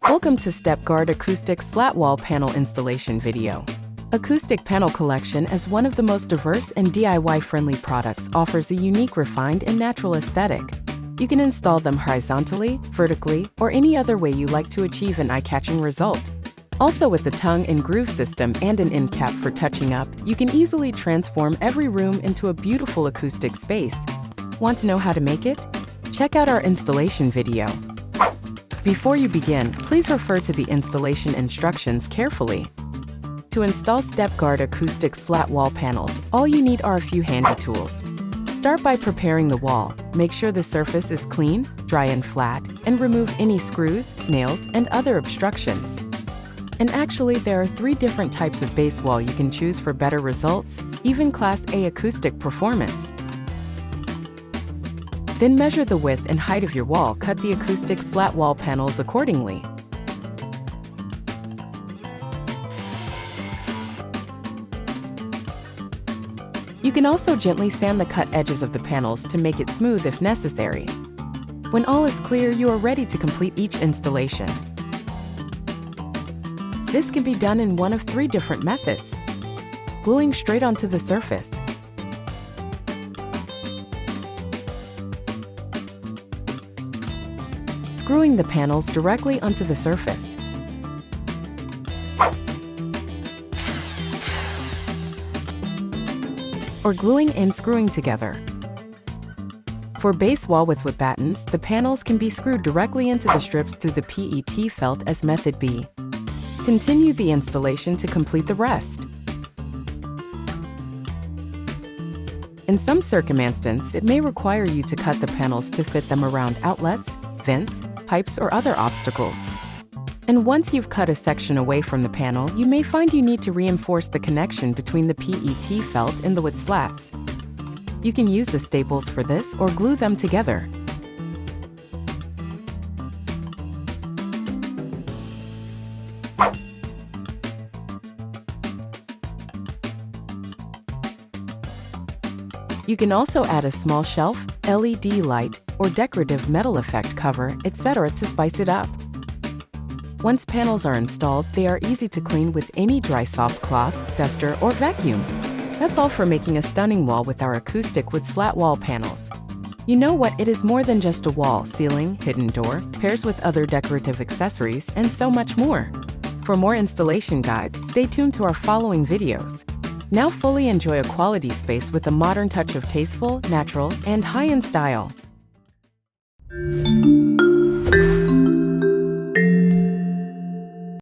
Welcome to StepGuard Acoustic Slat Wall Panel Installation video. Acoustic Panel Collection, as one of the most diverse and DIY-friendly products, offers a unique, refined, and natural aesthetic. You can install them horizontally, vertically, or any other way you like to achieve an eye-catching result. Also, with the tongue and groove system and an end cap for touching up, you can easily transform every room into a beautiful acoustic space. Want to know how to make it? Check out our installation video. Before you begin, please refer to the installation instructions carefully. To install StepGuard Acoustic Slat Wall Panels, all you need are a few handy tools. Start by preparing the wall. Make sure the surface is clean, dry and flat, and remove any screws, nails, and other obstructions. And actually, there are 3 different types of base wall you can choose for better results, even Class A acoustic performance. Then measure the width and height of your wall. Cut the acoustic slat wall panels accordingly. You can also gently sand the cut edges of the panels to make it smooth if necessary. When all is clear, you are ready to complete each installation. This can be done in one of 3 different methods: gluing straight onto the surface, screwing the panels directly onto the surface, or gluing and screwing together. For base wall with battens, the panels can be screwed directly into the strips through the PET felt as method B. Continue the installation to complete the rest. In some circumstances, it may require you to cut the panels to fit them around outlets, vents, pipes, or other obstacles. And once you've cut a section away from the panel, you may find you need to reinforce the connection between the PET felt and the wood slats. You can use the staples for this or glue them together. You can also add a small shelf, LED light, or decorative metal effect cover, etc. to spice it up. Once panels are installed, they are easy to clean with any dry soft cloth, duster, or vacuum. That's all for making a stunning wall with our acoustic wood slat wall panels. You know what? It is more than just a wall, ceiling, hidden door, pairs with other decorative accessories, and so much more. For more installation guides, stay tuned to our following videos. Now fully enjoy a quality space with a modern touch of tasteful, natural, and high-end style.